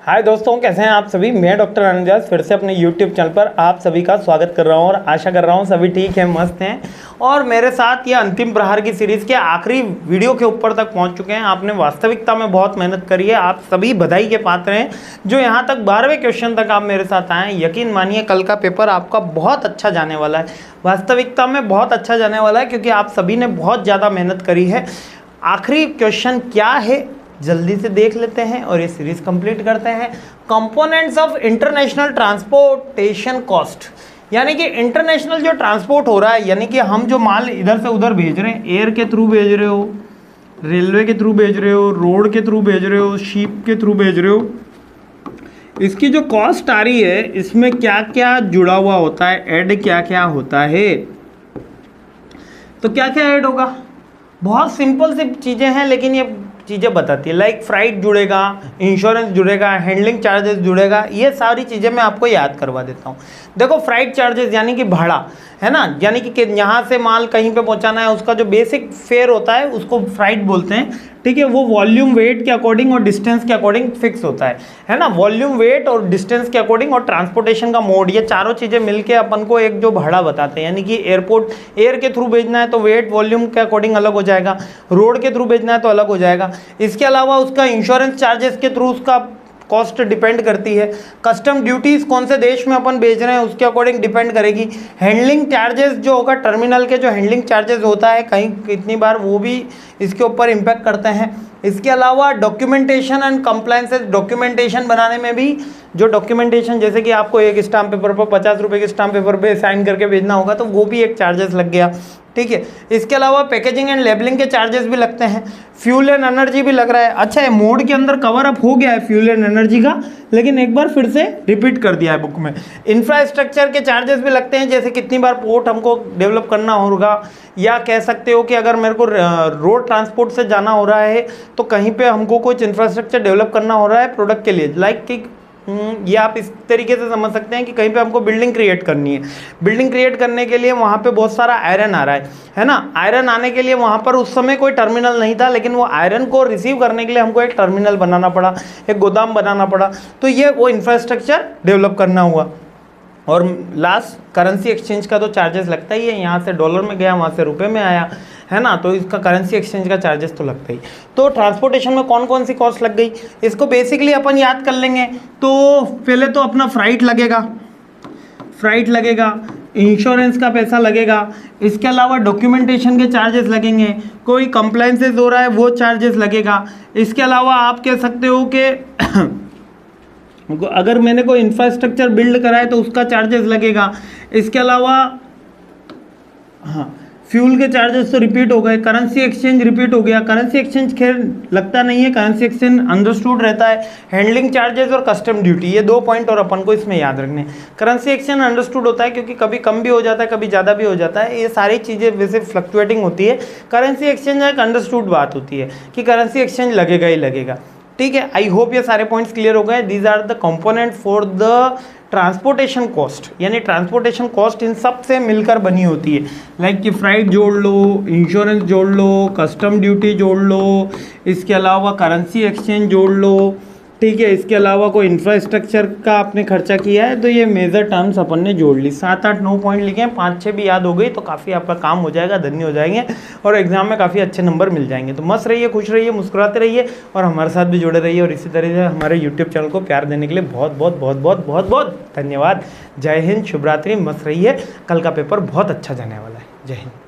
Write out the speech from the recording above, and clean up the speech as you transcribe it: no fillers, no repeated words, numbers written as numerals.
हाय दोस्तों, कैसे हैं आप सभी। मैं डॉक्टर अनुजाज फिर से अपने यूट्यूब चैनल पर आप सभी का स्वागत कर रहा हूं और आशा कर रहा हूं सभी ठीक हैं, मस्त हैं। और मेरे साथ ये अंतिम प्रहार की सीरीज़ के आखिरी वीडियो के ऊपर तक पहुंच चुके हैं। आपने वास्तविकता में बहुत मेहनत करी है, आप सभी बधाई के पात्र हैं जो यहाँ तक 12वें क्वेश्चन तक आप मेरे साथ आए। यकीन मानिए कल का पेपर आपका बहुत अच्छा जाने वाला है, वास्तविकता में बहुत अच्छा जाने वाला है, क्योंकि आप सभी ने बहुत ज़्यादा मेहनत करी है। आखिरी क्वेश्चन क्या है जल्दी से देख लेते हैं और ये सीरीज कंप्लीट करते हैं। Components of international transportation cost, यानी कि इंटरनेशनल जो ट्रांसपोर्ट हो रहा है, यानी कि हम जो माल इधर से उधर भेज रहे हैं, एयर के थ्रू भेज रहे हो, रेलवे के थ्रू भेज रहे हो, रोड के थ्रू भेज रहे हो, शिप के थ्रू भेज रहे हो, इसकी जो कॉस्ट आ रही है इसमें क्या क्या जुड़ा हुआ होता है, ऐड क्या क्या होता है। तो क्या क्या ऐड होगा, बहुत सिंपल सी चीज़ें हैं लेकिन ये चीज़ें बताती है। लाइक फ्राइट जुड़ेगा, इंश्योरेंस जुड़ेगा, हैंडलिंग चार्जेस जुड़ेगा, ये सारी चीज़ें मैं आपको याद करवा देता हूँ। देखो फ्राइट चार्जेस यानी कि भाड़ा है ना, यानी कि यहाँ से माल कहीं पे पहुँचाना है, उसका जो बेसिक फेयर होता है उसको फ्राइट बोलते हैं, ठीक है। वो वॉल्यूम वेट के अकॉर्डिंग और डिस्टेंस के अकॉर्डिंग फिक्स होता है ना। वॉल्यूम वेट और डिस्टेंस के अकॉर्डिंग और ट्रांसपोर्टेशन का मोड, ये चारों चीज़ें मिलके अपन को एक जो भाड़ा बताते हैं। यानी कि एयरपोर्ट एयर के थ्रू भेजना है तो वेट वॉल्यूम के अकॉर्डिंग अलग हो जाएगा, रोड के थ्रू भेजना है तो अलग हो जाएगा। इसके अलावा उसका इंश्योरेंस चार्जेस के थ्रू उसका कॉस्ट डिपेंड करती है। कस्टम ड्यूटीज कौन से देश में अपन भेज रहे हैं उसके अकॉर्डिंग डिपेंड करेगी। हैंडलिंग चार्जेस जो होगा, टर्मिनल के जो हैंडलिंग चार्जेस होता है कहीं कितनी बार, वो भी इसके ऊपर इम्पैक्ट करते हैं। इसके अलावा डॉक्यूमेंटेशन एंड कंप्लायंसेस, डॉक्यूमेंटेशन बनाने में भी जो डॉक्यूमेंटेशन, जैसे कि आपको एक स्टाम्प पेपर पर 50 रुपये के स्टाम्प पेपर पे साइन करके भेजना होगा तो वो भी एक चार्जेस लग गया, ठीक है। इसके अलावा पैकेजिंग एंड लेबलिंग के चार्जेस भी लगते हैं। फ्यूल एंड एनर्जी भी लग रहा है। अच्छा है, मोड के अंदर कवर अप हो गया है फ्यूल एंड एनर्जी का, लेकिन एक बार फिर से रिपीट कर दिया है बुक में। इंफ्रास्ट्रक्चर के चार्जेस भी लगते हैं, जैसे कितनी बार पोर्ट हमको डेवलप करना होगा, या कह सकते हो कि अगर मेरे को रोड ट्रांसपोर्ट से जाना हो रहा है तो कहीं पे हमको कुछ इंफ्रास्ट्रक्चर डेवलप करना हो रहा है प्रोडक्ट के लिए। लाइक कि ये आप इस तरीके से समझ सकते हैं कि कहीं पे हमको बिल्डिंग क्रिएट करनी है। बिल्डिंग क्रिएट करने के लिए वहाँ पे बहुत सारा आयरन आ रहा है ना। आयरन आने के लिए वहाँ पर उस समय कोई टर्मिनल नहीं था, लेकिन वो आयरन को रिसीव करने के लिए हमको एक टर्मिनल बनाना पड़ा, एक गोदाम बनाना पड़ा। तो ये वो इंफ्रास्ट्रक्चर डेवलप करना हुआ। और लास्ट करेंसी एक्सचेंज का तो चार्जेस लगता ही है, यहाँ से डॉलर में गया वहाँ से रुपए में आया, है ना, तो इसका करेंसी एक्सचेंज का चार्जेस तो लगता ही। तो ट्रांसपोर्टेशन में कौन कौन सी कॉस्ट लग गई इसको बेसिकली अपन याद कर लेंगे। तो पहले तो अपना फ्राइट लगेगा, इंश्योरेंस का पैसा लगेगा, इसके अलावा डॉक्यूमेंटेशन के चार्जेस लगेंगे, कोई कंप्लायंसेस हो रहा है वो चार्जेस लगेगा। इसके अलावा आप कह सकते हो कि अगर मैंने कोई इंफ्रास्ट्रक्चर बिल्ड करा है तो उसका चार्जेस लगेगा। इसके अलावा हाँ, फ्यूल के चार्जेस तो रिपीट हो गए। करेंसी एक्सचेंज रिपीट हो गया। करेंसी एक्सचेंज खैर लगता नहीं है, करेंसी एक्सचेंज अंडरस्टूड रहता है। हैंडलिंग चार्जेस और कस्टम ड्यूटी, ये 2 पॉइंट और अपन को इसमें याद रखने। करेंसी एक्सचेंज अंडरस्टूड होता है क्योंकि कभी कम भी हो जाता है, कभी ज़्यादा भी हो जाता है, ये सारी चीज़ें वैसे फ्लक्चुएटिंग होती है। करेंसी एक्सचेंज एक अंडरस्टूड बात होती है कि करेंसी एक्सचेंज लगेगा ही लगेगा, ठीक है। आई होप ये सारे पॉइंट्स क्लियर हो गए। These are the component for the transportation cost, यानी ट्रांसपोर्टेशन कॉस्ट इन सब से मिलकर बनी होती है। लाइक कि फ्राइट जोड़ लो, इंश्योरेंस जोड़ लो, कस्टम ड्यूटी जोड़ लो, इसके अलावा करेंसी एक्सचेंज जोड़ लो, ठीक है। इसके अलावा कोई इंफ्रास्ट्रक्चर का आपने खर्चा किया है तो ये मेजर टर्म्स अपन ने जोड़ ली। 7, 8, 9 पॉइंट लिखे हैं, 5, 6 भी याद हो गई तो काफ़ी आपका काम हो जाएगा, धन्य हो जाएंगे और एग्जाम में काफ़ी अच्छे नंबर मिल जाएंगे। तो मस्त रहिए, खुश रहिए, मुस्कुराते रहिए और हमारे साथ भी जुड़े रहिए। और इसी तरह से हमारे यूट्यूब चैनल को प्यार देने के लिए बहुत बहुत बहुत बहुत बहुत बहुत धन्यवाद। जय हिंद, शुभ रात्रि, मस्त रहिए। कल का पेपर बहुत अच्छा जाने वाला है। जय हिंद।